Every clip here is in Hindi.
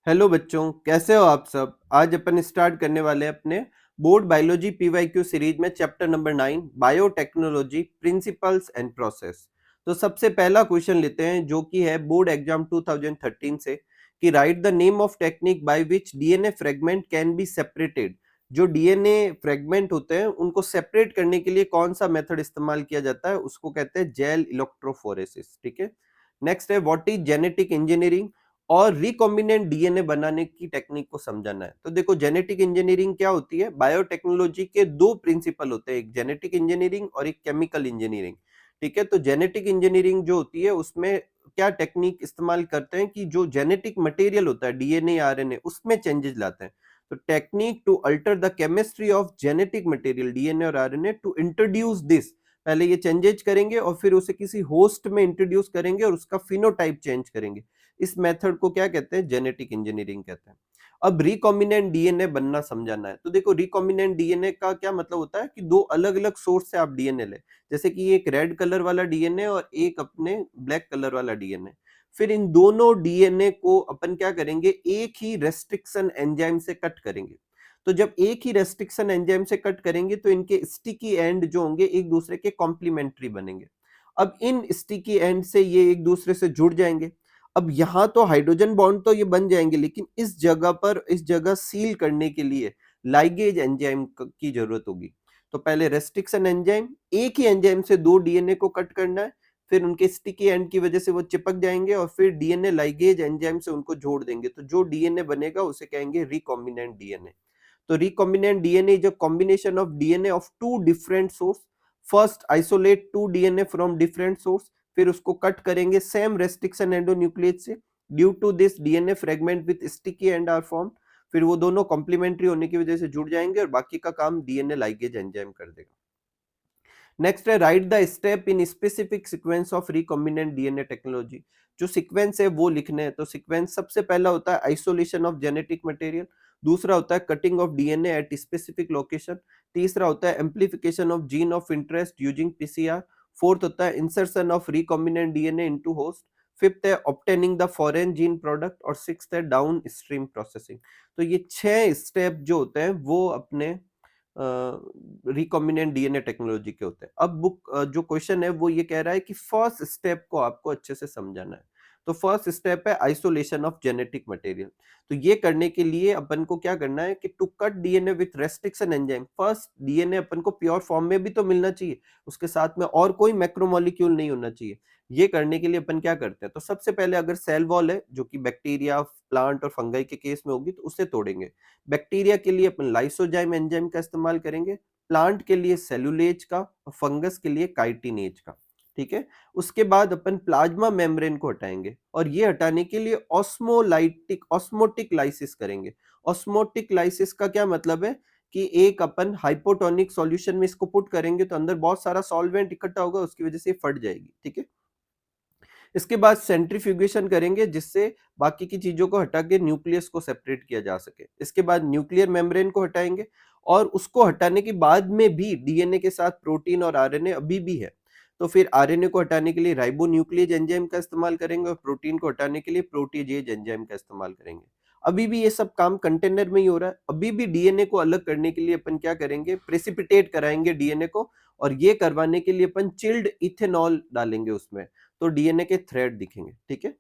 हेलो बच्चों, कैसे हो आप सब? आज अपन स्टार्ट करने वाले हैं अपने बोर्ड बायोलॉजी पीवाईक्यू सीरीज में chapter number 9 biotechnology principles and process. तो सबसे पहला क्वेश्चन लेते हैं जो कि है बोर्ड एग्जाम 2013 से कि right the name of technique by which DNA fragment can be separated. जो डीएनए फ्रेगमेंट होते हैं उनको सेपरेट करने के लिए कौन सा मेथड इस्तेमाल किया जाता है, उसको कहते हैं जेल इलेक्ट्रोफोरेसिस। ठीक है। नेक्स्ट है व्हाट इज जेनेटिक इंजीनियरिंग और रिकॉम्बिनेंट डीएनए बनाने की टेक्निक को समझाना है। तो देखो जेनेटिक इंजीनियरिंग क्या होती है, बायोटेक्नोलॉजी के दो प्रिंसिपल होते हैं, एक जेनेटिक इंजीनियरिंग और एक केमिकल इंजीनियरिंग। ठीक है। तो जेनेटिक इंजीनियरिंग जो होती है उसमें क्या टेक्निक इस्तेमाल करते हैं कि जो जेनेटिक मटेरियल होता है डीएनए आरएनए उसमें चेंजेस लाते हैं। तो technique to alter the chemistry of genetic material DNA और आरएनए टू इंट्रोड्यूस दिस। पहले ये चेंजेस करेंगे और फिर उसे किसी होस्ट में इंट्रोड्यूस करेंगे और उसका फिनोटाइप चेंज करेंगे। इस मेथड को क्या कहते हैं, जेनेटिक इंजीनियरिंग कहते हैं। अब रिकॉम्बिनेंट डीएनए बनना समझाना है। तो देखो रिकॉम्बिनेंट डीएनए का क्या मतलब होता है कि दो अलग अलग सोर्स से आप डीएनए ले, जैसे कि एक रेड कलर वाला डीएनए और एक अपने ब्लैक कलर वाला डीएनए। फिर इन दोनों डीएनए को अपन क्या करेंगे, एक ही रेस्ट्रिक्शन एंजाइम से कट करेंगे। तो जब एक ही रेस्ट्रिक्शन एंजाइम से कट करेंगे तो इनके स्टिकी एंड जो होंगे एक दूसरे के कॉम्प्लीमेंट्री बनेंगे। अब इन स्टिकी एंड से ये एक दूसरे से जुड़ जाएंगे। अब यहाँ तो हाइड्रोजन बॉन्ड तो ये बन जाएंगे, लेकिन इस जगह सील करने के लिए लाइगेज एंजाइम की जरूरत होगी। तो पहले रेस्ट्रिक्शन एंजाइम, एक ही एंजाइम से दो डीएनए को कट करना है, फिर उनके स्टिकी एंड की वजह से वो चिपक जाएंगे और फिर डीएनए लाइगेज एंजाइम से उनको जोड़ देंगे। तो जो डीएनए बनेगा उसे कहेंगे रिकॉम्बिनेंट डीएनए। तो recombinant DNA is a combination of DNA of two different source. First isolate two DNA from different source, फिर उसको कट करेंगे सेम रेस्ट्रिक्शन एंडोन्यूक्लियस से। Due to this DNA fragment with sticky end are form. फिर वो दोनों कॉम्प्लीमेंट्री होने की वजह से जुड़ जाएंगे और बाकी का काम डीएनए लाइगेज एंजाइम कर देगा। नेक्स्ट है right the step in specific sequence of recombinant DNA technology. जो सीक्वेंस है वो लिखने हैं। तो सीक्वेंस सबसे पहला होता है आइसोलेशन ऑफ जेनेटिक मटेरियल, दूसरा होता है cutting of DNA at specific location, तीसरा होता है amplification of gene of interest using PCR, fourth होता है insertion of recombinant DNA into host, fifth है obtaining the foreign gene product और सिक्स्थ है डाउन स्ट्रीम प्रोसेसिंग। तो ये 6 स्टेप जो होते हैं वो अपने रिकॉम्बिनेंट डीएनए टेक्नोलॉजी के होते हैं। अब जो क्वेश्चन है वो ये कह रहा है कि फर्स्ट स्टेप को आपको अच्छे से समझाना है। तो फर्स्ट स्टेप है आइसोलेशन ऑफ जेनेटिक मटेरियल। तो ये करने के लिए अपन को क्या करना है कि to cut DNA with restriction enzyme, first DNA अपन को प्योर फॉर्म में भी तो मिलना चाहिए, उसके साथ में और कोई मैक्रोमोलिक्यूल नहीं होना चाहिए। ये करने के लिए अपन क्या करते हैं, तो सबसे पहले अगर सेल वॉल है जो कि बैक्टीरिया, प्लांट और फंगाई के केस में होगी तो उसे तोड़ेंगे। बैक्टीरिया के लिए अपन लाइसोजाइम एंजाइम का इस्तेमाल करेंगे, प्लांट के लिए सेलुलेज का और फंगस के लिए काइटिनेज का। ठीक है। उसके बाद अपन प्लाज्मा मेम्ब्रेन को हटाएंगे और ये हटाने के लिए ऑस्मोटिक लाइसिस करेंगे। ऑस्मोटिक लाइसिस का क्या मतलब है कि एक अपन हाइपोटोनिक सॉल्यूशन में इसको पुट करेंगे तो अंदर बहुत सारा सॉल्वेंट इकट्ठा होगा, उसकी वजह से ये फट जाएगी। ठीक है। इसके बाद सेंट्रीफ्यूगेशन करेंगे जिससे बाकी की चीजों को हटा के न्यूक्लियस को सेपरेट किया जा सके। इसके बाद न्यूक्लियर मेम्ब्रेन को हटाएंगे और उसको हटाने के बाद में भी डीएनए के साथ प्रोटीन और आरएनए अभी भी है। तो फिर आरएनए को हटाने के लिए राइबोन्यूक्लियेज एंजाइम का इस्तेमाल करेंगे और प्रोटीन को हटाने के लिए प्रोटीजेज एंजाइम का इस्तेमाल करेंगे। अभी भी ये सब काम कंटेनर में ही हो रहा है। अभी भी डीएनए को अलग करने के लिए अपन क्या करेंगे, प्रेसिपिटेट कराएंगे डीएनए को और ये करवाने के लिए अपन चिल्ड इथेनॉल डालेंगे उसमें, तो डीएनए के थ्रेड दिखेंगे। ठीक है।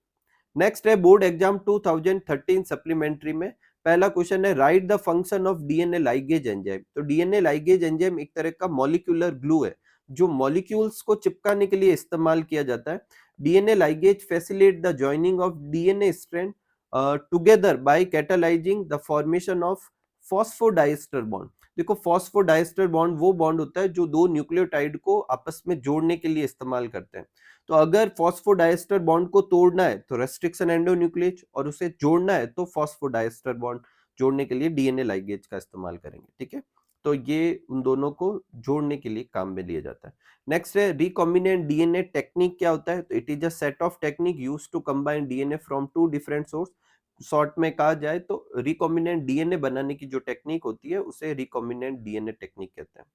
नेक्स्ट है बोर्ड एग्जाम 2013 सप्लीमेंट्री में पहला क्वेश्चन है right the function of DNA ligase enzyme. तो डीएनए लाइगेज एंजाइम एक तरह का मॉलिक्यूलर ग्लू है जो मॉलिक्यूल्स को चिपकाने के लिए इस्तेमाल किया जाता है। DNA ligase facilitate the joining of DNA strand together by catalysing the formation of phosphodiester bond. देखो फॉस्फोडाइस्टर बॉन्ड वो बॉन्ड होता है जो दो न्यूक्लियोटाइड को आपस में जोड़ने के लिए इस्तेमाल करते हैं। तो अगर फॉस्फोडाइस्टर बॉन्ड को तोड़ना है तो रेस्ट्रिक्शन एंडोन्यूक्लियेज और उसे जोड़ना है तो फॉस्फोडाइस्टर बॉन्ड जोड़ने के लिए डीएनए लाइगेज का इस्तेमाल करेंगे। ठीक है। तो ये उन दोनों को जोड़ने के लिए काम में लिया जाता है। नेक्स्ट है रिकॉम्बिनेंट डीएनए टेक्निक क्या होता है, तो it is a set of technique used to combine DNA from two different source. Short में कहा जाए तो रिकॉम्बिनेंट डीएनए बनाने की जो टेक्निक होती है उसे रिकॉम्बिनेंट डीएनए टेक्निक कहते हैं।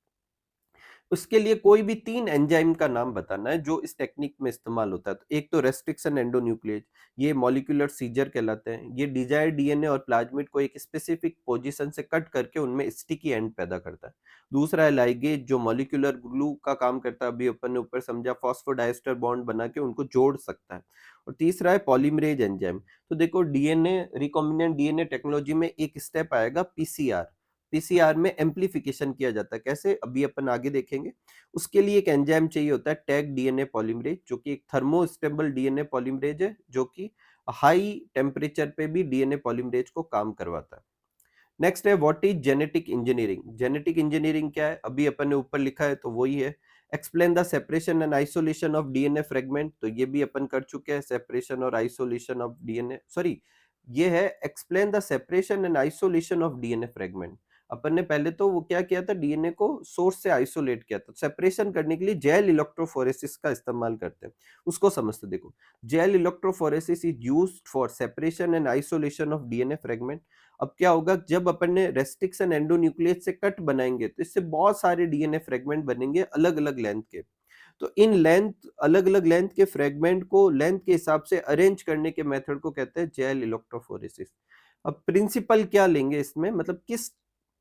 उसके लिए कोई भी 3 एंजाइम का नाम बताना है जो इस टेक्निक में इस्तेमाल होता है। तो एक तो रेस्ट्रिक्शन एंडोन्यूक्लिएज, ये मॉलिक्यूलर सीजर कहलाते हैं। ये डिजायर्ड डीएनए और प्लाज्मिड को एक स्पेसिफिक पोजीशन से कट करके उनमें स्टिकी एंड पैदा करता है। दूसरा है लाइगेज जो मॉलिक्यूलर ग्लू का काम करता है, अभी अपन ने ऊपर समझा, फॉस्फोडाइएस्टर बॉन्ड बना के उनको जोड़ सकता है। और तीसरा है पॉलीमरेज एंजाइम। तो देखो डीएनए रिकॉम्बिनेंट डीएनए टेक्नोलॉजी में एक स्टेप आएगा पीसीआर। पीसीआर में एम्प्लीफिकेशन किया जाता है, कैसे अभी अपन आगे देखेंगे। उसके लिए एक एंजाइम चाहिए होता है टैग डीएनए पॉलीमरेज, जो कि एक थर्मोस्टेबल डीएनए पॉलीमरेज है, जो कि हाई टेम्परेचर पे भी डीएनए पॉलीमरेज को काम करवाता है। नेक्स्ट है what is genetic engineering. Genetic engineering क्या है, अभी अपन ने ऊपर लिखा है तो वही है। Explain the separation and isolation of DNA fragment, तो ये भी अपन कर चुके हैं, सेपरेशन और आइसोलेशन ऑफ डीएनए, सॉरी ये है explain the separation and isolation of DNA fragment. अपन ने पहले तो वो क्या किया था, डीएनए को सोर्स से आइसोलेट किया था। सेपरेशन करने के लिए जेल इलेक्ट्रोफोरेसिस का इस्तेमाल करते हैं, उसको समझते देखो। Gel electrophoresis is used for separation and isolation of DNA fragment. अब क्या होगा, जब अपन ने रेस्ट्रिक्शन एंडोन्यूक्लियस से कट बनाएंगे तो इससे बहुत सारे डीएनए फ्रेगमेंट बनेंगे अलग अलग लेंथ के। तो इन लेंथ, अलग अलग लेंथ के फ्रेगमेंट को लेंथ के हिसाब से अरेंज करने के मेथड को कहते हैं जेल इलेक्ट्रोफोरेसिस। अब प्रिंसिपल क्या लेंगे इसमें, मतलब किस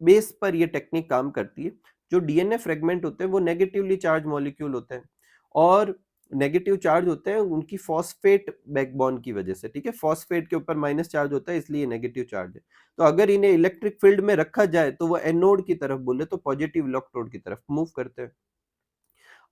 बेस पर ये टेक्निक काम करती है। जो डीएनए फ्रेगमेंट होते हैं वो नेगेटिवली चार्ज मॉलिक्यूल होते हैं, और नेगेटिव चार्ज होते हैं उनकी फॉस्फेट बैकबोन की वजह से, ठीक है। फॉस्फेट के ऊपर माइनस चार्ज होता है, इसलिए नेगेटिव चार्ज है। तो अगर इन्हें इलेक्ट्रिक फील्ड में रखा जाए तो वो एनोड की तरफ, बोले तो पॉजिटिव इलेक्ट्रोड की तरफ मूव करते हैं।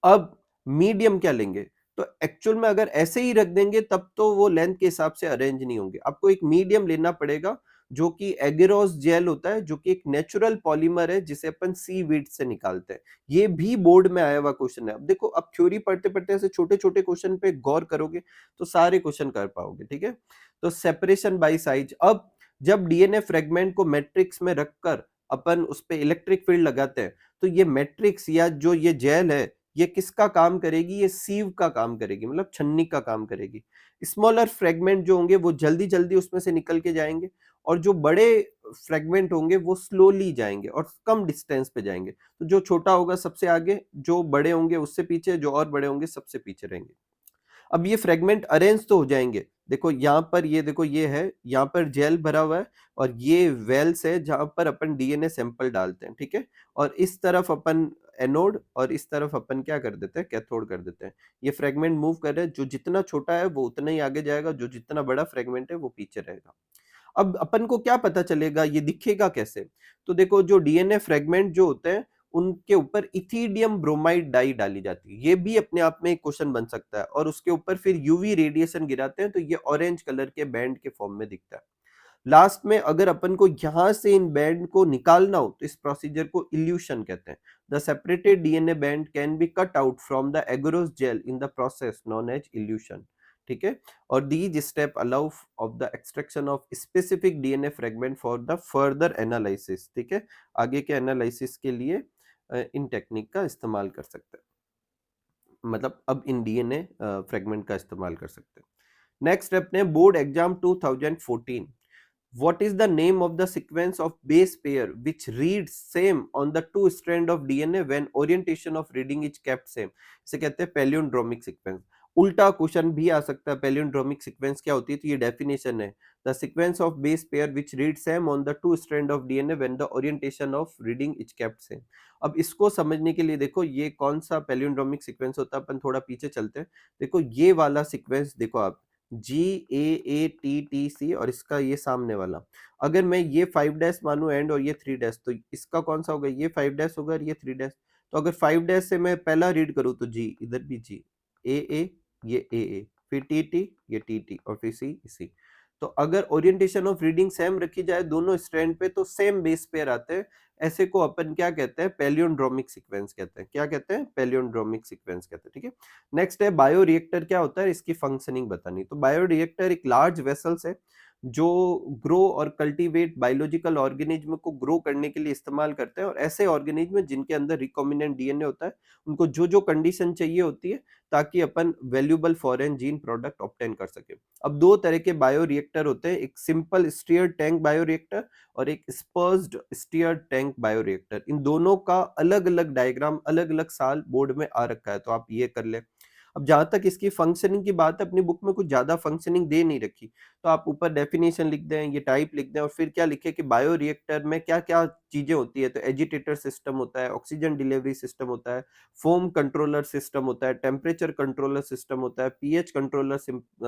अब मीडियम क्या लेंगे, तो एक्चुअल में अगर ऐसे ही रख देंगे तब तो वो लेंथ के हिसाब से अरेंज नहीं होंगे। आपको एक मीडियम लेना पड़ेगा जो कि एगेरोस जेल होता है, जो कि एक नेचुरल पॉलीमर है जिसे अपन सीवीड से निकालते हैं। ये भी बोर्ड में आया हुआ क्वेश्चन है। अब देखो, अब थ्योरी पढ़ते पढ़ते ऐसे छोटे छोटे क्वेश्चन पे गौर करोगे तो सारे क्वेश्चन कर पाओगे, ठीक है। तो सेपरेशन बाय साइज, अब जब डीएनए फ्रेगमेंट को मैट्रिक्स में रखकर अपन उस पे इलेक्ट्रिक फील्ड लगाते हैं, तो ये मैट्रिक्स या जो ये जेल है, ये किसका काम करेगी, ये सीव का काम करेगी, मतलब छन्नी का काम करेगी। स्मॉलर फ्रेगमेंट जो होंगे वो जल्दी जल्दी उसमें से निकल के जाएंगे, और जो बड़े फ्रेगमेंट होंगे वो स्लोली जाएंगे और कम डिस्टेंस पे जाएंगे। तो जो छोटा होगा सबसे आगे, जो बड़े होंगे उससे पीछे, जो और बड़े होंगे सबसे पीछे रहेंगे। अब ये फ्रेगमेंट अरेंज तो हो जाएंगे। देखो यहाँ पर, ये देखो ये है, यहाँ पर जेल भरा हुआ है, और ये वेल्स है जहां पर अपन डीएनए सैंपल डालते हैं, ठीक है। और इस तरफ अपन एनोड, और इस तरफ अपन क्या कर देते हैं, कैथोड कर देते हैं। ये फ्रेगमेंट मूव कर रहे हैं, जो जितना छोटा है वो उतना ही आगे जाएगा, जो जितना बड़ा फ्रेगमेंट है वो पीछे रहेगा। अब अपन को क्या पता चलेगा, ये दिखेगा कैसे। तो देखो, जो डीएनए फ्रेगमेंट जो होते हैं उनके ऊपर इथिडियम ब्रोमाइड डाई डाली जाती है। ये भी अपने आप में एक क्वेश्चन बन सकता है, और उसके ऊपर फिर यूवी रेडिएशन गिराते हैं तो ये ऑरेंज कलर के बैंड के फॉर्म में दिखता है। लास्ट में अगर अपन को यहां से इन बैंड को निकालना हो तो इस प्रोसीजर को इल्यूशन कहते हैं। The separated DNA band can be cut out from the agarose gel in the process known as elution, ठीक है। और these step allow of the extraction of specific DNA fragment for the further analysis, ठीक है। आगे के एनालिसिस के लिए इन टेक्निक का इस्तेमाल कर सकते हैं, मतलब अब इन डीएनए फ्रेगमेंट का इस्तेमाल कर सकते हैं। नेक्स्ट स्टेप ने board exam 2014। What is the name of the sequence of base pair which reads same on the two strand of DNA when orientation of reading is kept same? इसे कहते हैं पैलियोंड्रोमिक सीक्वेंस। उल्टा क्वेश्चन भी आ सकता है, पैलियोंड्रोमिक सीक्वेंस क्या होती है, तो ये डेफिनेशन है, the sequence of base pair which read same on the two strand of DNA when the orientation of reading is kept same. अब इसको समझने के लिए देखो ये कौन सा पैलियोंड्रोमिक सीक्वेंस होता है, अपन थोड़ा पीछे चलते हैं। देखो ये वाला सीक्वेंस देखो आप, GAATTC, और इसका ये सामने वाला, अगर मैं ये 5 डैश मानू एंड और ये 3 डैश, तो इसका कौन सा होगा, ये 5 डैश होगा और ये 3 डैश। तो अगर 5 डैश से मैं पहला रीड करूँ तो G, इधर भी G, AA, ये AA, फिर TT, ये TT, और फिर C। तो अगर ओरिएंटेशन ऑफ रीडिंग सेम रखी जाए दोनों स्ट्रैंड पे तो सेम बेस पेयर आते हैं। ऐसे को अपन क्या कहते हैं, पैलियोंड्रोमिक सीक्वेंस कहते हैं। क्या कहते हैं, पैलियोंड्रोमिक सीक्वेंस कहते हैं, ठीक है। नेक्स्ट है बायोरिएक्टर क्या होता है, इसकी फंक्शनिंग बतानी। तो बायोरिएक्टर एक लार्ज वेसल्स है जो ग्रो और कल्टीवेट बायोलॉजिकल ऑर्गेनिज्म को ग्रो करने के लिए इस्तेमाल करते हैं, और ऐसे ऑर्गेनिज्म जिनके अंदर रिकॉम्बिनेंट डीएनए होता है, उनको जो जो कंडीशन चाहिए होती है ताकि अपन valuable foreign gene product obtain कर सके। अब दो तरह के बायो रिएक्टर होते हैं, एक simple steered tank bio reactor और एक स्पर्ज्ड स्टीयर्ड टैंक बायो रिएक्टर। इन दोनों का अलग अलग डायग्राम अलग अलग साल बोर्ड में आ रखा है, तो आप ये कर ले। अब जहां तक इसकी फंक्शनिंग की बात है, अपनी बुक में कुछ ज्यादा फंक्शनिंग दे नहीं रखी, तो आप ऊपर डेफिनेशन लिख दें, ये टाइप लिख दें, और फिर क्या लिखे कि बायो रिएक्टर में क्या क्या चीजें होती है। तो एजिटेटर सिस्टम होता है, ऑक्सीजन डिलीवरी सिस्टम होता है, फोम कंट्रोलर सिस्टम होता है, टेम्परेचर कंट्रोलर सिस्टम होता है, पीएच कंट्रोलर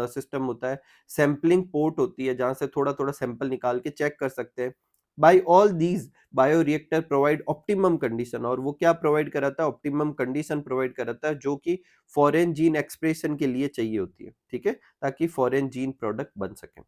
सिस्टम होता है, सैम्पलिंग पोर्ट होती है जहां से थोड़ा थोड़ा सैंपल निकाल के चेक कर सकते हैं। By all these bioreactor provide optimum condition, और वो क्या प्रोवाइड कराता है, ऑप्टिमम कंडीशन प्रोवाइड कराता है जो कि फॉरेन जीन एक्सप्रेशन के लिए चाहिए होती है, ठीक है, ताकि फॉरेन जीन प्रोडक्ट बन सके।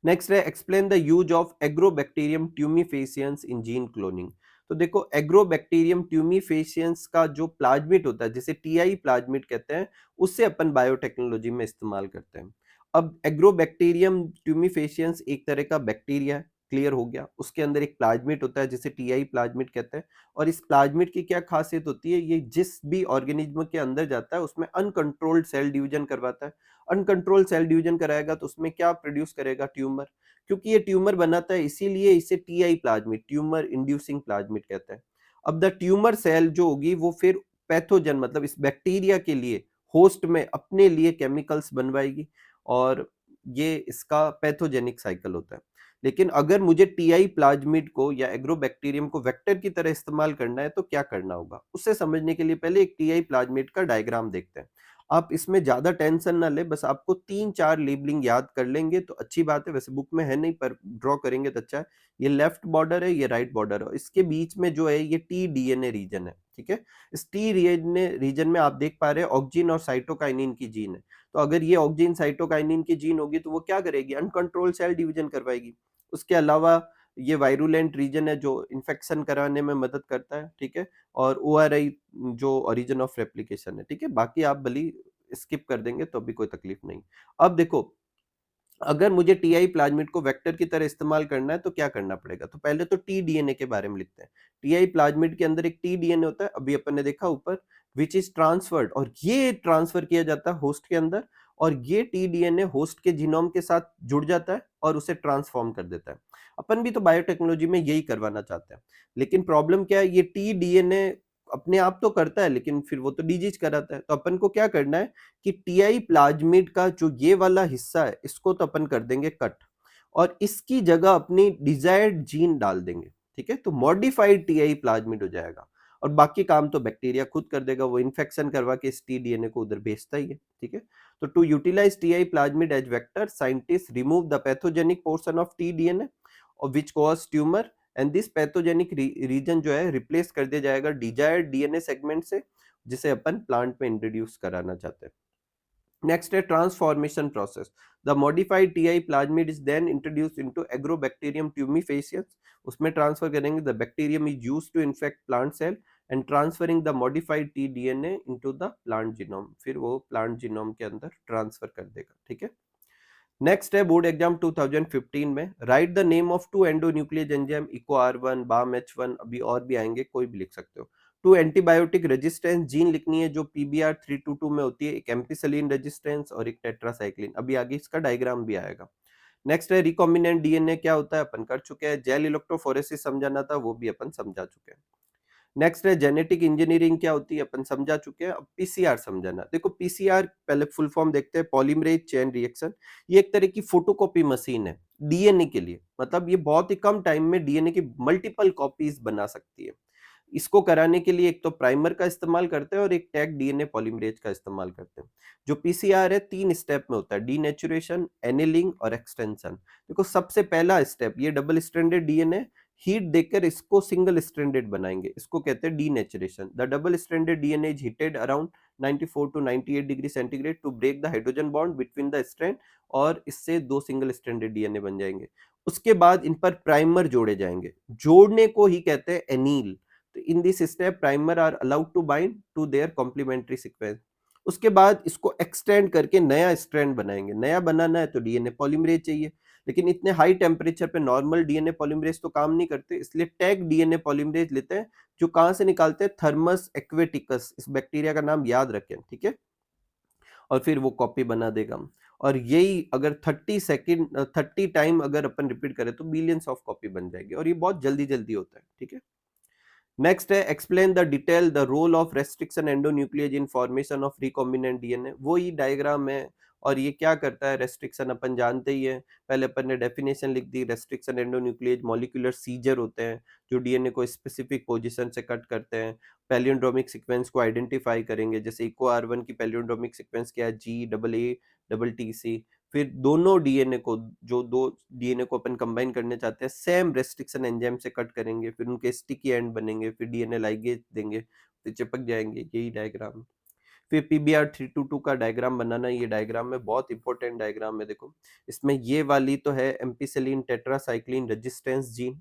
नेक्स्ट है explain the use of Agrobacterium tumefaciens in gene cloning. तो देखो, एग्रोबैक्टीरियम ट्यूमीफेसियंस का जो प्लाज्मिड होता है, जिसे टीआई प्लाज्मिड कहते हैं, उससे अपन बायोटेक्नोलॉजी में इस्तेमाल करते हैं। अब एग्रोबैक्टीरियम ट्यूमीफेसियंस एक तरह का बैक्टीरिया है, क्लियर हो गया। उसके अंदर एक प्लाज्मिड होता है जिसे टीआई प्लाज्मिड कहते हैं, और इस प्लाज्मिड की क्या खासियत होती है, ये जिस भी ऑर्गेनिज्म के अंदर जाता है उसमें अनकंट्रोल्ड सेल डिवीजन करवाता है। अनकंट्रोल सेल डिवीजन कराएगा तो उसमें क्या प्रोड्यूस करेगा, ट्यूमर। क्योंकि ये ट्यूमर बनाता है, इसीलिए इसे TI plasmid, tumour inducing plasmid कहते हैं। अब द ट्यूमर सेल जो होगी वो फिर पैथोजन, मतलब इस बैक्टीरिया के लिए होस्ट में अपने लिए केमिकल्स बनवाएगी, और ये इसका पैथोजेनिक साइकिल होता है। लेकिन अगर मुझे टीआई प्लाज्मिड को या एग्रोबैक्टीरियम को वेक्टर की तरह इस्तेमाल करना है तो क्या करना होगा, उससे समझने के लिए पहले एक टीआई प्लाज्मिड का डायग्राम देखते हैं। आप इसमें ज्यादा टेंशन ना ले, बस आपको 3-4 लेबलिंग याद कर लेंगे तो अच्छी बात है, वैसे बुक में है नहीं पर ड्रॉ करेंगे तो अच्छा है। ये लेफ्ट बॉर्डर है, ये राइट बॉर्डर है, इसके बीच में जो है ये टी डीएनए रीजन है, ठीक है। इस टी डीएनए रीजन में आप देख पा रहे हैं ऑक्जिन और साइटोकाइनिन की जीन है। तो अगर ये ऑक्जिन साइटोकाइनिन की जीन होगी तो वो क्या करेगी, अनकंट्रोल सेल डिवीजन करवाएगी। उसके अलावा ये वायरुलेंट रीजन है जो इन्फेक्शन कराने में मदद करता है, ठीक है। और ओआरआई जो ओरिजिन ऑफ रेप्लिकेशन है, ठीक है। बाकी आप भली स्किप कर देंगे तो भी कोई तकलीफ नहीं। अब देखो, अगर मुझे टीआई प्लाज्मिड को वेक्टर की तरह इस्तेमाल करना है तो क्या करना पड़ेगा, तो पहले तो टी डीएनए के बारे में लिखते हैं। टीआई प्लाज्मिड के अंदर एक टी डीएनए होता है, अभी अपन ने देखा ऊपर, विच इज ट्रांसफर्ड, और ये ट्रांसफर किया जाता है होस्ट के अंदर, और ये टी डीएनए होस्ट के जीनोम के साथ जुड़ जाता है और उसे ट्रांसफॉर्म कर देता है। अपन भी तो बायोटेक्नोलॉजी में यही करवाना चाहते हैं, लेकिन प्रॉब्लम क्या है, ये टी डीएनए अपने आप तो करता है लेकिन फिर वो तो डिजीज कराता है। तो अपन को क्या करना है कि टीआई प्लाज्मिड का जो ये वाला हिस्सा है इसको तो अपन कर देंगे कट, और इसकी जगह अपनी डिजायर्ड जीन डाल देंगे, ठीक है। तो मॉडिफाइड टीआई प्लाज्मिड हो जाएगा, और बाकी काम तो बैक्टीरिया खुद कर देगा, वो इन्फेक्शन करवा के इस टी डीएनए को उधर भेजता ही है, ठीक है। तो to utilise Ti plasmid as vector, scientist remove the pathogenic portion of T DNA which cause tumour, and this pathogenic region जो है रिप्लेस कर दिया जाएगा डिजायर्ड डीएनए सेगमेंट से, जिसे अपन प्लांट में इंट्रोड्यूस कराना चाहते हैं। नेक्स्ट है transformation process. The modified Ti plasmid is then introduced into Agrobacterium tumefaciens, उसमें ट्रांसफर करेंगे। The bacterium is used to infect plant cell and transferring the modified T DNA into the plant genome, फिर वो प्लांट जीनोम के अंदर ट्रांसफर कर देगा, ठीक है। नेक्स्ट है बोर्ड एग्जाम 2015 में, write the name of two endonuclease enzyme, Eco आर1, बाम एच1, अभी और भी आएंगे, कोई भी लिख सकते हो। टू एंटीबायोटिक रेजिस्टेंस जीन लिखनी है जो पीबीआर 322 में होती है, एक एम्पिसिलिन रेजिस्टेंस और एक टेट्रासाइक्लिन, अभी आगे इसका डायग्राम भी आएगा। नेक्स्ट है रिकॉम्बिनेंट डीएनए क्या होता है, अपन कर चुके हैं। जेल इलेक्ट्रोफोरेसिस समझाना था, वो भी अपन समझा चुके हैं। नेक्स्ट है जेनेटिक इंजीनियरिंग क्या होती है, अपन समझा चुके हैं। अब पीसीआर समझाना, देखो पीसीआर पहले फुल फॉर्म देखते हैं, पॉलीमरेज चेन रिएक्शन। ये एक तरह की फोटोकॉपी मशीन है डीएनए के लिए, मतलब ये बहुत ही कम टाइम में डीएनए की मल्टीपल कॉपीज बना सकती है। इसको कराने के लिए एक तो प्राइमर का इस्तेमाल करते हैं और एक टैग डीएनए पॉलीमरेज का इस्तेमाल करते हैं। जो पीसीआर है 3 स्टेप में होता है, डीनेचुरेशन, एनिलिंग और एक्सटेंशन। देखो सबसे पहला स्टेप, ये डबल स्ट्रैंडेड डीएनए हीट देकर इसको सिंगल स्ट्रैंडेड बनाएंगे, इसको कहते हैं denaturation. The double stranded DNA is heated around 94 to 98 degree centigrade to break the hydrogen bond between the strand, और इससे 2 सिंगल स्ट्रैंडेड डीएनए बन जाएंगे। उसके बाद इन पर प्राइमर जोड़े जाएंगे, जोड़ने को ही कहते हैं एनील। तो in this step primer are allowed to bind to their complementary sequence. उसके बाद इसको एक्सटेंड करके नया स्ट्रैंड बनाएंगे, नया बनाना है तो डीएनए पॉलीमरेज चाहिए। लेकिन इतने हाई टेम्परेचर पे नॉर्मल डीएनए पॉलीमरेज तो काम नहीं करते, इसलिए टैग डीएनए पॉलीमरेज लेते हैं, जो कहाँ से निकालते हैं, थर्मस एक्वेटिकस, इस बैक्टीरिया का नाम याद रखें, ठीक है। और फिर वो कॉपी बना देगा, और यही अगर 30 टाइम अगर अपन रिपीट करें तो बिलियंस ऑफ कॉपी बन जाएगी, और ये बहुत जल्दी जल्दी होता है, ठीक है। नेक्स्ट है explain the detail the role of restriction endonuclease in formation of recombinant DNA, वो ही डायग्राम है। और ये क्या करता है, रेस्ट्रिक्शन अपन जानते ही है, पहले अपन ने डेफिनेशन लिख दी, रेस्ट्रिक्शन एंडोन्यूक्लियेज मॉलिक्यूलर सीजर होते हैं जो डीएनए को स्पेसिफिक पोजीशन से कट करते हैं, पैलियोंड्रोमिक सीक्वेंस को आइडेंटिफाई करेंगे, जैसे इको आर वन की पैलियोंड्रोमिक सीक्वेंस क्या है, G double A double T C. फिर दोनों डीएनए को, जो दो डीएनए को अपन कंबाइन करने चाहते हैं, सेम रेस्ट्रिक्शन एंजाइम से कट करेंगे, फिर उनके स्टिकी एंड बनेंगे, फिर डीएनए लाइगेज देंगे, फिर चिपक जाएंगे, यही डायग्राम। फिर पीबीआर 322 का डायग्राम बनाना, ये डायग्राम में बहुत इंपॉर्टेंट डायग्राम है, देखो इसमें ये वाली तो है एम्पिसिलिन टेट्रासाइक्लिन रेजिस्टेंस जीन,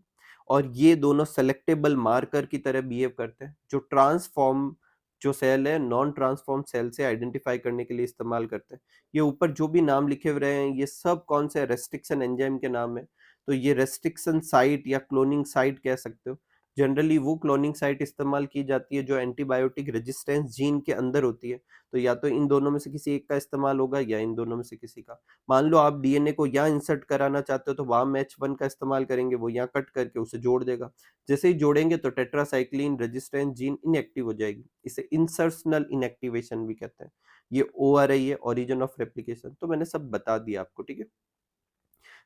और ये दोनों सेलेक्टेबल मार्कर की तरह बिहेव करते हैं, जो ट्रांसफॉर्म, जो सेल है नॉन ट्रांसफॉर्म सेल से आइडेंटिफाई करने के लिए इस्तेमाल करते हैं। ये ऊपर जो भी नाम लिखे हुए रहे हैं, ये सब कौन से रेस्ट्रिक्शन एंजाइम के नाम है, तो ये रेस्ट्रिक्शन साइट या क्लोनिंग साइट कह सकते हो। जनरली वो क्लोनिंग साइट इस्तेमाल की जाती है जो एंटीबायोटिक रेजिस्टेंस जीन के अंदर होती है, तो या तो इन दोनों में से किसी एक का इस्तेमाल होगा या इन दोनों में से किसी का। मान लो आप डीएनए को यहाँ इंसर्ट कराना चाहते हो तो वहां मैच वन का इस्तेमाल करेंगे, वो यहाँ कट करके उसे जोड़ देगा। जैसे ही जोड़ेंगे तो टेट्रासाइक्लिन रेजिस्टेंस जीन इनएक्टिव हो जाएगी, इसे इंसर्शनल इनएक्टिवेशन भी कहते हैं। ये ओ आ रही है, ओरिजिन ऑफ रेप्लिकेशन, तो मैंने सब बता दिया आपको, ठीक है।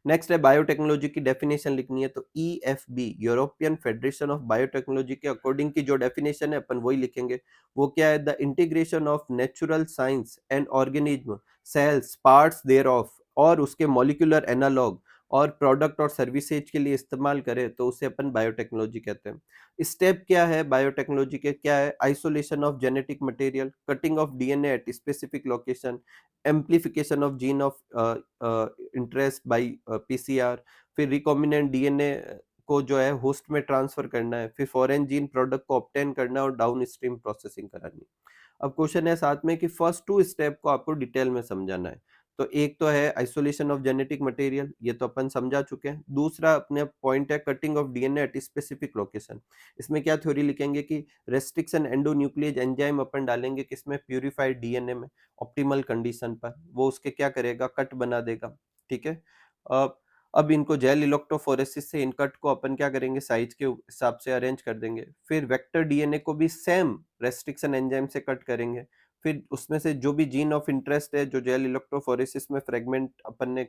नेक्स्ट है बायोटेक्नोलॉजी की डेफिनेशन लिखनी है, तो EFB European federation of biotechnology के अकॉर्डिंग की जो डेफिनेशन है अपन वही लिखेंगे। वो क्या है, the integration of natural science and organism cells parts thereof, और उसके मॉलिक्यूलर एनालॉग और प्रोडक्ट और सर्विसेज के लिए इस्तेमाल करें तो उसे अपन बायोटेक्नोलॉजी कहते हैं। स्टेप क्या है बायोटेक्नोलॉजी के, क्या है, isolation of genetic material, cutting of DNA at specific location, amplification of gene of interest by PCR, फिर रिकॉम्बिनेंट डीएनए को जो है होस्ट में ट्रांसफर करना है, फिर फॉरेन जीन प्रोडक्ट को ऑब्टेन करना है और डाउन स्ट्रीम प्रोसेसिंग करानी है। अब क्वेश्चन है साथ में कि फर्स्ट टू स्टेप को आपको डिटेल में समझाना है। तो एक तो है आइसोलेशन ऑफ जेनेटिक मटेरियल, ये तो अपन समझा चुके हैं। दूसरा अपने पॉइंट है cutting of DNA at specific location. इसमें क्या थ्योरी लिखेंगे कि रेस्ट्रिक्शन एंडोन्यूक्लियेज एंजाइम अपन डालेंगे किसमें, प्यूरिफाइड डीएनए में, ऑप्टिमल कंडीशन पर, वो उसके क्या करेगा, कट बना देगा, ठीक है। अब अब इनको जेल इलेक्ट्रोफोरेसिस से इन कट को अपन क्या करेंगे, साइज के हिसाब से अरेंज कर देंगे। फिर वेक्टर डीएनए को भी सेम रेस्ट्रिक्शन एंजाइम से कट करेंगे। फिर उसमें से जो भी जीन ऑफ इंटरेस्ट है, जो जेल इलेक्ट्रोफोरेसिस में फ्रेगमेंट अपन ने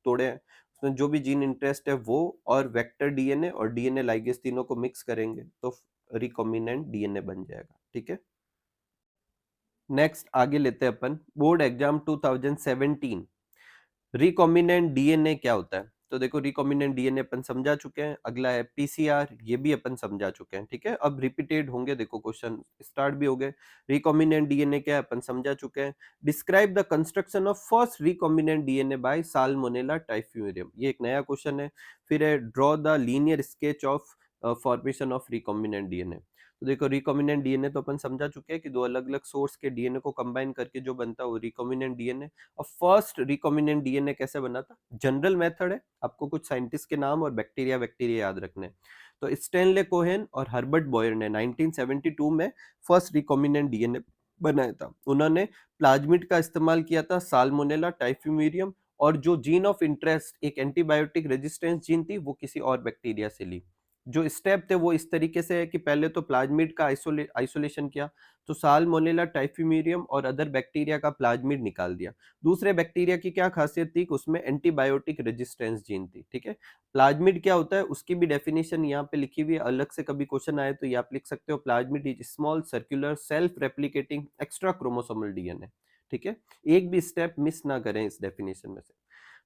तोड़े हैं, उसमें जो भी जीन इंटरेस्ट है वो और वेक्टर डीएनए और डीएनए लाइगेज तीनों को मिक्स करेंगे तो रिकॉम्बिनेंट डीएनए बन जाएगा, ठीक है। नेक्स्ट आगे लेते हैं अपन बोर्ड एग्जाम 2017, रिकॉम्बिनेंट डीएनए क्या होता है। तो देखो रिकॉम्बिनेंट डीएनए अपन समझा चुके हैं, अगला है पीसीआर, ये भी अपन समझा चुके हैं, ठीक है। अब रिपीटेड होंगे, देखो क्वेश्चन स्टार्ट भी हो गए। रिकॉम्बिनेंट डीएनए क्या है अपन समझा चुके हैं। Describe the construction of first recombinant DNA by Salmonella typhimurium, ये एक नया क्वेश्चन है। फिर है draw the linear sketch of formation of recombinant DNA. तो देखो रिकॉम्बिनेंट डीएनए तो अपन समझा चुके हैं कि दो अलग अलग सोर्स के डीएनए को कंबाइन करके जो बनता है वो रिकॉम्बिनेंट डीएनए। और फर्स्ट रिकॉम्बिनेंट डीएनए कैसे बना था, जनरल मेथड है, आपको कुछ साइंटिस्ट के नाम और बैक्टीरिया बैक्टीरिया याद रखने हैं। तो स्टेनले कोहेन और हर्बर्ट बॉयर ने 1972 में फर्स्ट रिकॉम्बिनेंट डीएनए बनाया था। उन्होंने प्लाज्मिड का इस्तेमाल किया था, साल्मोनेला टाइफिम्यूरियम, और जो जीन ऑफ इंटरेस्ट एक एंटीबायोटिक रेजिस्टेंस जीन थी वो किसी और बैक्टीरिया से ली। जो स्टेप थे वो इस तरीके से है कि पहले तो प्लाज्मिड का आइसोलेशन किया, तो साल्मोनेला टाइफिम्यूरियम और अदर बैक्टीरिया का प्लाज्मिड निकाल दिया। दूसरे बैक्टीरिया की क्या खासियत थी कि उसमें एंटीबायोटिक रेजिस्टेंस जीन थी, ठीक है। प्लाज्मिड क्या होता है उसकी भी डेफिनेशन यहाँ पे लिखी हुई है, अलग से कभी क्वेश्चन आए तो ये आप लिख सकते हो, plasmid is small circular self replicating extra chromosomal DNA, ठीक है। एक भी स्टेप मिस ना करें इस डेफिनेशन में से।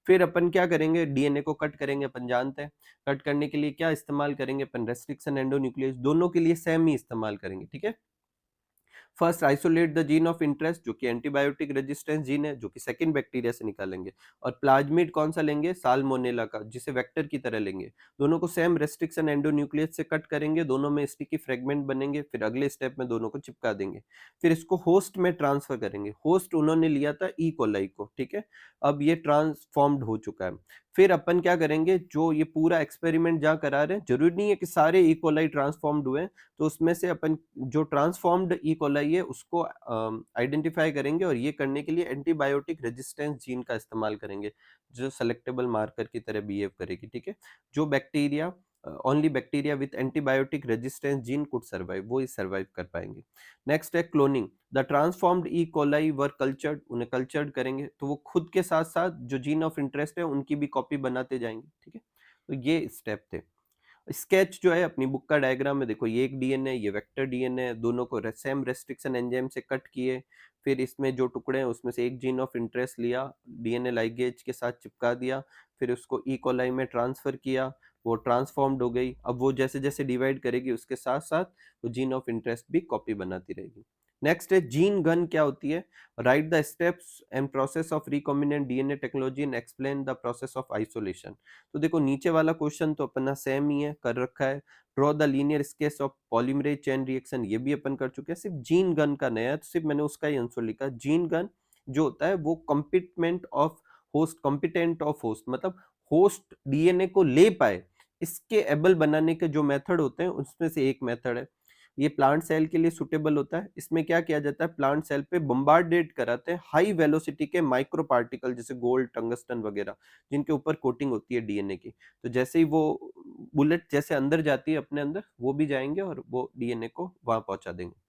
फिर अपन क्या करेंगे, डीएनए को कट करेंगे, अपन जानते हैं कट करने के लिए क्या इस्तेमाल करेंगे अपन, रेस्ट्रिक्शन एंडोन्यूक्लियस, दोनों के लिए सेम ही इस्तेमाल करेंगे, ठीक है। First isolate the gene of interest जो कि एंटीबायोटिक रेजिस्टेंस जीन है, जो कि सेकंड बैक्टीरिया से निकालेंगे। और प्लाज्मिड कौन सा लेंगे, साल्मोनेला का, जिसे वेक्टर की तरह लेंगे। दोनों को सेम रेस्ट्रिक्शन एंडोन्यूक्लियस से कट करेंगे, दोनों में स्टिकी फ्रेगमेंट बनेंगे, फिर अगले स्टेप में दोनों को चिपका देंगे। फिर इसको होस्ट में ट्रांसफर करेंगे, होस्ट उन्होंने लिया था ई कोलाई को, ठीक है। अब ये ट्रांसफॉर्म्ड हो चुका है। फिर अपन क्या करेंगे, जो ये पूरा एक्सपेरिमेंट जहाँ करा रहे हैं, जरूरी नहीं है कि सारे ई कोलाई ट्रांसफॉर्म्ड हुए हैं, तो उसमें से अपन जो ट्रांसफॉर्म्ड ई कोलाई है उसको आइडेंटिफाई करेंगे, और ये करने के लिए एंटीबायोटिक रेजिस्टेंस जीन का इस्तेमाल करेंगे, जो सेलेक्टेबल मार्कर की तरह बिहेव करेगी, ठीक है। जो bacteria, only bacteria with antibiotic resistance gene could survive, वो ही सर्वाइव कर पाएंगे। नेक्स्ट है cloning. The transformed E coli were cultured, उन्हें कल्चर्ड करेंगे, तो वो खुद के साथ साथ जो जीन ऑफ इंटरेस्ट है उनकी भी कॉपी बनाते जाएंगे, ठीक है। तो ये स्टेप थे। स्केच जो है अपनी बुक का डायग्राम में देखो, ये एक डीएनए, ये वेक्टर डीएनए, दोनों को सेम रेस्ट्रिक्शन एंजाइम से कट किए, फिर इसमें जो टुकड़े हैं उसमें से एक जीन ऑफ इंटरेस्ट लिया, डीएनए लाइगेज के साथ चिपका दिया, फिर उसको ई कोलाई में ट्रांसफर किया, वो ट्रांसफॉर्म्ड हो गई। अब वो जैसे जैसे डिवाइड करेगी उसके साथ साथ वो जीन ऑफ इंटरेस्ट भी कॉपी बनाती रहेगी। नेक्स्ट है जीन गन क्या होती है। Right the steps and process of recombinant DNA technology and explain the process of isolation. तो देखो नीचे वाला क्वेश्चन तो अपना सेम ही है, कर रखा है। Draw the linear sketch of polymerase chain reaction, ये भी अपन कर चुके हैं। सिर्फ जीन गन का नया है, तो सिर्फ मैंने उसका ही आंसर लिखा। जीन गन जो होता है वो competence of host, competent of host मतलब होस्ट डीएनए को ले पाए, इसके एबल बनाने के जो मेथड होते हैं उसमें से एक मेथड है। ये प्लांट सेल के लिए सुटेबल होता है। इसमें क्या किया जाता है, प्लांट सेल पे बम्बार्डेड कराते हैं हाई वेलोसिटी के माइक्रो पार्टिकल, जैसे गोल्ड, टंगस्टन वगैरह, जिनके ऊपर कोटिंग होती है डीएनए की। तो जैसे ही वो बुलेट जैसे अंदर जाती है अपने अंदर, वो भी जाएंगे और वो डीएनए को वहां पहुंचा देंगे।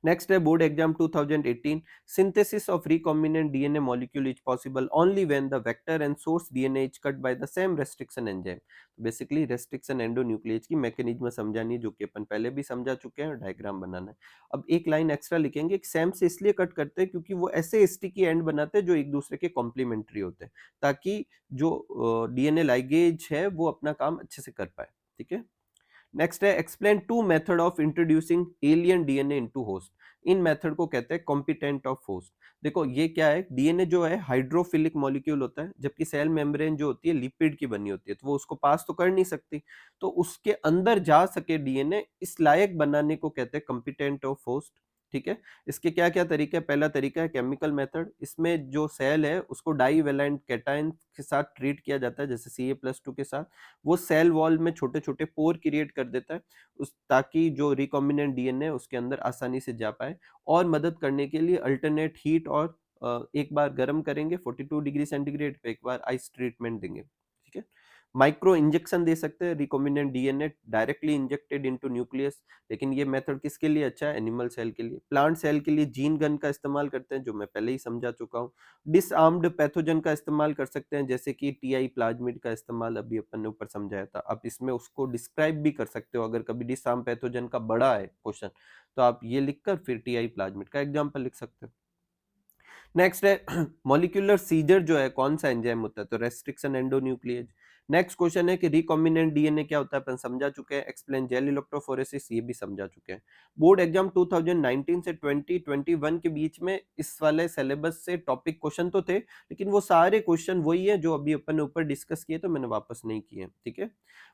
नेक्स्ट है board exam 2018। Synthesis of recombinant DNA molecule is possible only when the vector and source DNA is cut by the same restriction enzyme। Basically restriction endonuclease की मैकेनिज्म समझानी है, जो कि अपन पहले भी समझा चुके हैं, और डायग्राम बनाना है। अब एक लाइन एक्स्ट्रा लिखेंगे, सेम से इसलिए कट करते हैं क्योंकि वो ऐसे स्टिकी एंड बनाते हैं जो एक दूसरे के कॉम्प्लीमेंट्री होते हैं, ताकि जो डीएनए लाइगेज है वो अपना काम अच्छे से कर पाए, ठीक है। नेक्स्ट है explain two method of introducing alien DNA into host. इन मेथड को कहते हैं कॉम्पिटेंट ऑफ होस्ट। देखो ये क्या है, डीएनए जो है हाइड्रोफिलिक मॉलिक्यूल होता है, जबकि सेल मेम्ब्रेन जो होती है लिपिड की बनी होती है, तो वो उसको पास तो कर नहीं सकती, तो उसके अंदर जा सके डीएनए, इस लायक बनाने को कहते हैं कॉम्पिटेंट ऑफ होस्ट, ठीक है। इसके क्या क्या तरीके हैं। पहला तरीका है केमिकल मेथड। इसमें जो सेल है उसको डाईवेलेंट कैटायन के साथ ट्रीट किया जाता है, जैसे Ca+2 के साथ। वो सेल वॉल में छोटे छोटे पोर क्रिएट कर देता है, उस ताकि जो रिकॉम्बिनेंट डीएनए उसके अंदर आसानी से जा पाए। और मदद करने के लिए अल्टरनेट हीट, और एक बार गर्म करेंगे 42 डिग्री सेंटीग्रेड पे, एक बार आइस ट्रीटमेंट देंगे, ठीक है। माइक्रो इंजेक्शन दे सकते हैं recombinant DNA directly injected into nucleus, लेकिन ये मेथड किसके लिए अच्छा है, एनिमल सेल के लिए। प्लांट सेल के लिए जीन गन का इस्तेमाल करते हैं, जो मैं पहले ही समझा चुका हूँ। डिसआर्म्ड पैथोजन का इस्तेमाल कर सकते हैं, जैसे कि टीआई प्लाज्मिड का इस्तेमाल अभी अपन ने ऊपर समझाया था। आप इसमें उसको डिस्क्राइब भी कर सकते हो, अगर कभी डिसआर्म पैथोजन का बड़ा है क्वेश्चन, तो आप ये लिखकर फिर टीआई प्लाज्मिड का एग्जाम्पल लिख सकते हो। नेक्स्ट है मॉलिक्यूलर सीजर जो है कौन सा एंजाइम होता है, तो रेस्ट्रिक्शन एंडोन्यूक्लिएज। नेक्स्ट क्वेश्चन है कि रिकॉम्बिनेंट डीएनए क्या होता है, अपन समझा चुके हैं। एक्सप्लेन जेल इलेक्ट्रोफोरेसिस, ये भी समझा चुके हैं। बोर्ड एग्जाम 2019 से 2021 के बीच में इस वाले सिलेबस से टॉपिक क्वेश्चन तो थे, लेकिन वो सारे क्वेश्चन वही है जो अभी अपन ने ऊपर डिस्कस किए, तो मैंने वापस नहीं किए, ठीक है।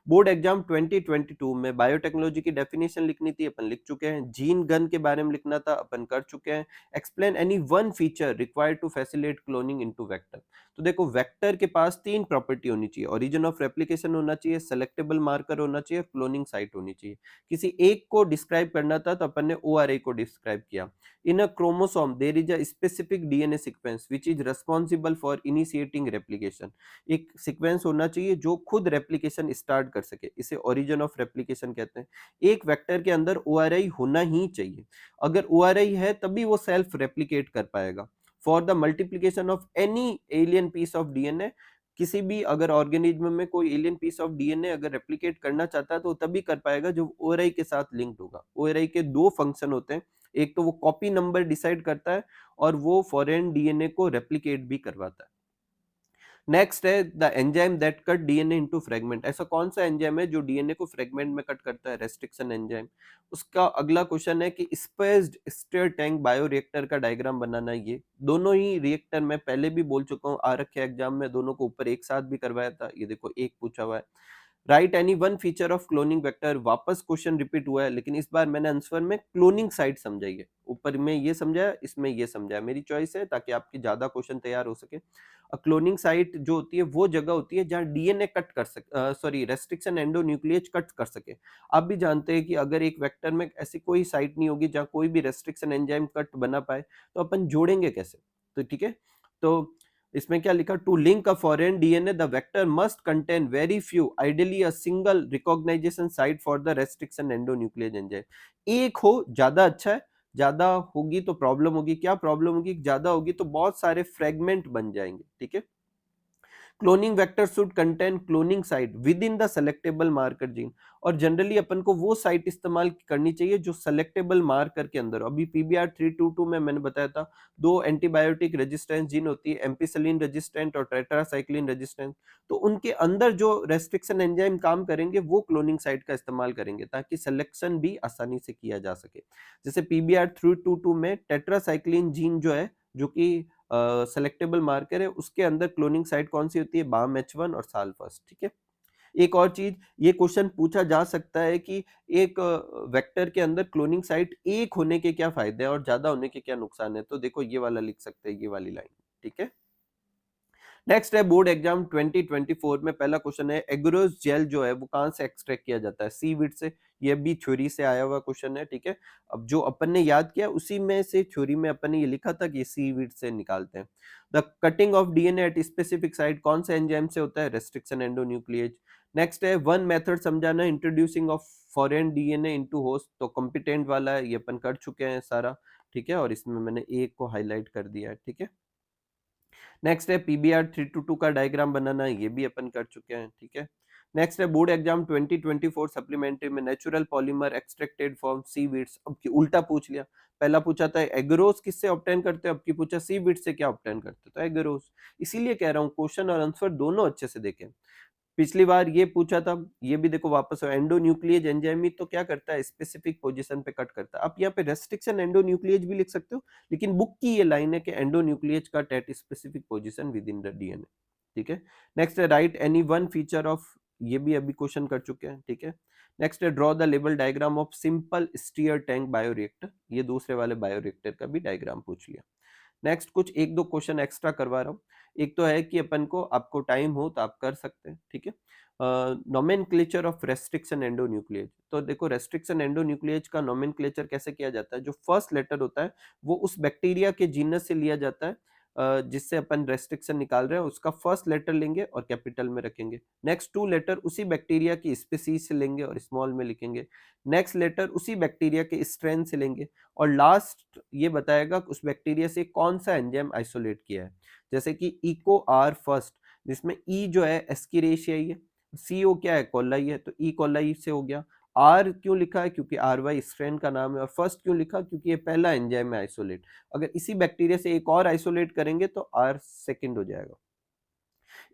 बोर्ड एग्जाम 2022 में बायोटेक्नोलॉजी की डेफिनेशन लिखनी थी, अपन लिख चुके हैं। जीन गन के बारे में लिखना था, अपन कर चुके हैं। Explain any one feature required to facilitate cloning into vector. तो देखो वेक्टर के पास तीन प्रॉपर्टी होनी चाहिए, ओरिजिन ऑफ रेप्लिकेशन होना चाहिए, सेलेक्टेबल मार्कर होना चाहिए, क्लोनिंग साइट होनी चाहिए। किसी एक को डिस्क्राइब करना था तो अपन ने ओआरआई को डिस्क्राइब किया। In a chromosome there is a specific DNA sequence which is responsible for initiating replication. एक सीक्वेंस होना चाहिए जो खुद रेप्लिकेशन स्टार्ट कर सके, इसे ओरिजिन ऑफ रेप्लिकेशन कहते हैं। एक वेक्टर के अंदर ओआरआई होना ही चाहिए। अगर ओआरआई है तभी वो सेल्फ रेप्लिकेट कर पाएगा। For the multiplication of any alien piece of DNA, किसी भी अगर ऑर्गेनिज्म में कोई एलियन पीस ऑफ डीएनए अगर रेप्लिकेट करना चाहता है तो तभी कर पाएगा जब ओआरआई के साथ लिंक्ड होगा। ओआरआई के दो फंक्शन होते हैं, एक तो वो कॉपी नंबर डिसाइड करता है, और वो फॉरेन डीएनए को रेप्लिकेट भी करवाता है। नेक्स्ट है the enzyme that cut DNA into fragment. ऐसा कौन सा एंजाइम है जो डीएनए को फ्रेगमेंट में कट करता है, रेस्ट्रिक्शन एंजाइम। उसका अगला क्वेश्चन है कि स्पेस्ड स्टिर टैंक बायोरिएक्टर का डायग्राम बनाना है। ये दोनों ही रिएक्टर मैं पहले भी बोल चुका हूँ, आ रखे एग्जाम में, दोनों को ऊपर एक साथ भी करवाया था। ये देखो एक पूछा हुआ है। Write any one feature of cloning vector, वापस क्वेश्चन रिपीट हुआ है, लेकिन इस बार मैंने आंसर में क्लोनिंग साइट समझाई है। ऊपर में ये समझाया, इसमें ये समझाया, मेरी चॉइस है ताकि आपकी ज्यादा क्वेश्चन तैयार हो सके। क्लोनिंग साइट जो होती है वो जगह होती है जहाँ डीएनए कट कर सके, सॉरी रेस्ट्रिक्शन एंडोन्यूक्लियेज कट कर सके। आप भी जानते हैं कि अगर एक वेक्टर में ऐसी कोई साइट नहीं होगी जहाँ कोई भी रेस्ट्रिक्शन एंजाइम कट बना पाए, तो अपन जोड़ेंगे कैसे? तो ठीक है, तो इसमें क्या लिखा, to link a foreign DNA the vector must contain very few ideally a single recognition site for the restriction endonuclease enzyme. एक हो ज्यादा अच्छा है, ज्यादा होगी तो प्रॉब्लम होगी। क्या प्रॉब्लम होगी? ज्यादा होगी तो बहुत सारे फ्रेगमेंट बन जाएंगे, ठीक है। Cloning vector should contain cloning site with in the selectable marker gene, और जनरली अपन को वो साइट इस्तेमाल करनी चाहिए जो सेलेक्टेबल मार्कर के अंदर हो। अभी पीबीआर 322 में मैंने बताया था दो एंटीबायोटिक रेजिस्टेंस जीन होती है, एम्पिसिलिन रेजिस्टेंट और टेट्रासाइक्लिन रेजिस्टेंट। तो उनके अंदर जो रेस्ट्रिक्शन एंजाइम काम करेंगे वो क्लोनिंग साइट का इस्तेमाल करेंगे ताकि सिलेक्शन भी आसानी से किया जा सके। जैसे पीबीआर 322 में टेट्रासाइक्लिन जीन जो है, जो कि सेलेक्टेबल मार्कर है, उसके अंदर क्लोनिंग साइट कौन सी होती है? बाम H1 और साल्फस, ठीक है। एक और चीज, ये क्वेश्चन पूछा जा सकता है कि एक वेक्टर के अंदर क्लोनिंग साइट एक होने के क्या फायदे हैं और ज्यादा होने के क्या नुकसान है, तो देखो ये वाला लिख सकते हैं, ये वाली लाइन, ठीक है। नेक्स्ट है बोर्ड एग्जाम 2024 में पहला क्वेश्चन है, एग्रोस जेल जो है वो कहां से एक्सट्रैक्ट किया जाता है? सीवीड से। ये भी थ्योरी से आया हुआ क्वेश्चन है, ठीक है। अब जो अपन ने याद किया उसी में से थ्योरी में अपन ने ये लिखा था कि सीवीड से निकालते हैं। The cutting of DNA at specific site कौन से एंजाइम से होता है? Restriction endonuclease. नेक्स्ट है वन मेथड समझाना, introducing of foreign DNA into host, तो कॉम्पिटेंट वाला है, ये अपन कर चुके हैं सारा, ठीक है, और इसमें मैंने एक को हाईलाइट कर दिया है, ठीक है। नेक्स्ट है पीबीआर 322 का डायग्राम बनाना, ये भी अपन कर चुके हैं, ठीक है। नेक्स्ट है बोर्ड एग्जाम 2024 सप्लीमेंट्री में natural polymer extracted from seaweeds. अब की उल्टा पूछ लिया, पहला पूछा था एगरोस किससे ऑब्टेन करते हैं, अब की पूछा सीवीड से क्या ऑब्टेन करते हैं, तो एगरोस। इसीलिए कह रहा हूँ क्वेश्चन और आंसर दोनों अच्छे से देखें। पिछली बार ये पूछा था, ये भी देखो वापस एंडोन्यूक्लियेज एंजाइम तो क्या करता है? स्पेसिफिक पोजीशन पे कट करता है। आप यहाँ पे रेस्ट्रिक्शन एंडोन्यूक्लियेज भी लिख सकते हो, लेकिन बुक की ये लाइन है कि endonuclease cut at specific position within the DNA, ठीक है। नेक्स्ट है write any one feature of, ये भी अभी क्वेश्चन कर चुके हैं, ठीक है। नेक्स्ट है ड्रॉ द लेवल diagram of simple stirred tank bioreactor, ये दूसरे वाले बायोरिएक्टर का भी डायग्राम पूछ लिया। नेक्स्ट कुछ एक दो क्वेश्चन एक्स्ट्रा करवा रहा हूँ। एक तो है कि अपन को, आपको टाइम हो तो आप कर सकते हैं, ठीक है। नोमेनक्लेचर ऑफ रेस्ट्रिक्शन एंडोन्यूक्लिएज, तो देखो रेस्ट्रिक्शन एंडोन्यूक्लिएज का नोमेनक्लेचर कैसे किया जाता है? जो फर्स्ट लेटर होता है वो उस बैक्टीरिया के जीनस से लिया जाता है जिससे अपन रेस्ट्रिक्शन निकाल रहे हैं, उसका फर्स्ट लेटर लेंगे और कैपिटल में रखेंगे। नेक्स्ट टू लेटर उसी बैक्टीरिया की स्पीसीज से लेंगे और स्मॉल में लिखेंगे। नेक्स्ट लेटर उसी बैक्टीरिया के स्ट्रेन से लेंगे, और लास्ट ये बताएगा उस बैक्टीरिया से कौन सा एंजाइम आइसोलेट किया है। जैसे कि इको आर फर्स्ट, जिसमें ई जो है एस्किरेशियाई है, सीओ क्या है? कोलाई है, तो ई कोलाई से हो गया। आर क्यों लिखा है? क्योंकि आर वाई स्ट्रेन का नाम है। और फर्स्ट क्यों लिखा? क्योंकि ये पहला एंजाइम है आइसोलेट। अगर इसी बैक्टीरिया से एक और आइसोलेट करेंगे तो आर सेकंड हो जाएगा।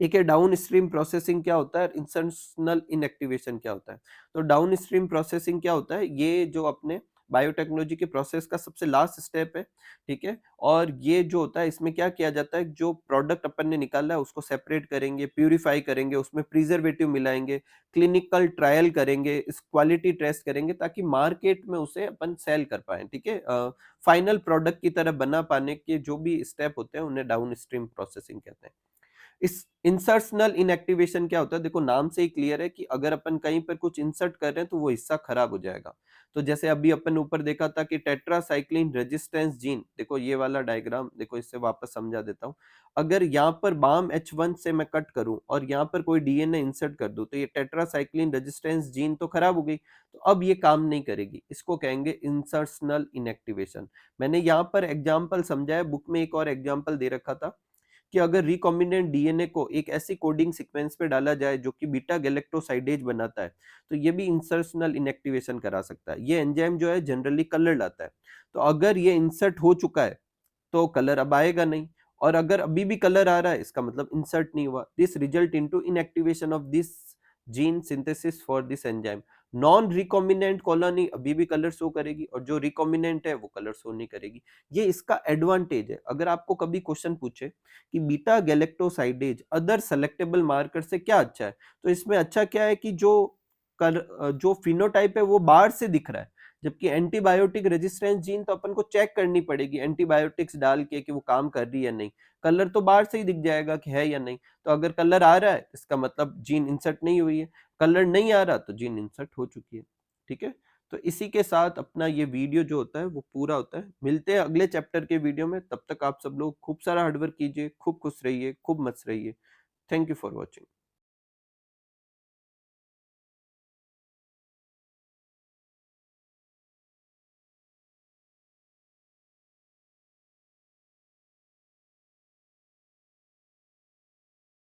एक है डाउन स्ट्रीम प्रोसेसिंग क्या होता है, इंसर्शनल इनएक्टिवेशन क्या होता है। तो डाउन स्ट्रीम प्रोसेसिंग क्या होता है? ये जो अपने बायोटेक्नोलॉजी के प्रोसेस का सबसे लास्ट स्टेप है, ठीक है। और ये जो होता है इसमें क्या किया जाता है, जो प्रोडक्ट अपन ने निकाला है उसको सेपरेट करेंगे, प्यूरिफाई करेंगे, उसमें प्रिजर्वेटिव मिलाएंगे, क्लिनिकल ट्रायल करेंगे, इस क्वालिटी टेस्ट करेंगे ताकि मार्केट में उसे अपन सेल कर पाए, ठीक है। फाइनल प्रोडक्ट की तरह बना पाने के जो भी स्टेप होते हैं उन्हें डाउन स्ट्रीम प्रोसेसिंग कहते हैं। इस इंसर्शनल इनएक्टिवेशन क्या होता है? देखो नाम से ही क्लियर है कि अगर अपन कहीं पर कुछ इंसर्ट कर रहे हैं तो वो हिस्सा खराब हो जाएगा। तो जैसे अभी अपन ऊपर देखा था कि टेट्रासाइक्लिन रेजिस्टेंस जीन, देखो ये वाला डायग्राम देखो, इससे वापस समझा देता हूँ। अगर यहाँ पर बाम H1 से मैं कट करूं और यहाँ पर कोई डीएनए इंसर्ट कर दूं तो ये टेट्रासाइक्लिन रेजिस्टेंस जीन तो खराब हो गई, तो अब ये काम नहीं करेगी, इसको कहेंगे इंसर्शनल इनएक्टिवेशन। मैंने यहाँ पर एग्जाम्पल समझाया, बुक में एक और एग्जाम्पल दे रखा था कि अगर रिकॉम्बिनेंट डीएनए को एक ऐसी कोडिंग सीक्वेंस पे डाला जाए जो कि बीटा गैलेक्टोसाइडेज बनाता है, तो ये भी इंसर्शनल इनएक्टिवेशन करा सकता है। ये एंजाइम जो है जनरली कलर लाता है, तो अगर ये इंसर्ट हो चुका है तो कलर अब आएगा नहीं, और अगर अभी भी कलर आ रहा है इसका मतलब इंसर्ट नहीं हुआ। This result into inactivation of this gene synthesis for this enzyme. Non recombinant colony अभी भी कलर शो करेगी और जो रिकॉम्बिनेंट है वो कलर शो नहीं करेगी। ये इसका एडवांटेज है। अगर आपको कभी क्वेश्चन पूछे कि beta galactosidase other selectable marker से क्या अच्छा है, तो इसमें अच्छा क्या है कि जो फिनोटाइप है वो बाहर से दिख रहा है, जबकि एंटीबायोटिक रेजिस्टेंस जीन तो अपन को चेक करनी पड़ेगी एंटीबायोटिक्स डाल के कि वो काम कर रही है या नहीं। कलर तो बाहर से ही दिख जाएगा कि है या नहीं। तो अगर कलर आ रहा है इसका मतलब जीन इंसर्ट नहीं हुई है, कलर नहीं आ रहा तो जीन इंसर्ट हो चुकी है। ठीक है, तो इसी के साथ अपना ये वीडियो जो होता है वो पूरा होता है। मिलते हैं अगले चैप्टर के वीडियो में, तब तक आप सब लोग खूब सारा हार्डवर्क कीजिए, खूब खुश रहिए, खूब मस्त रहिए। Thank you for watching.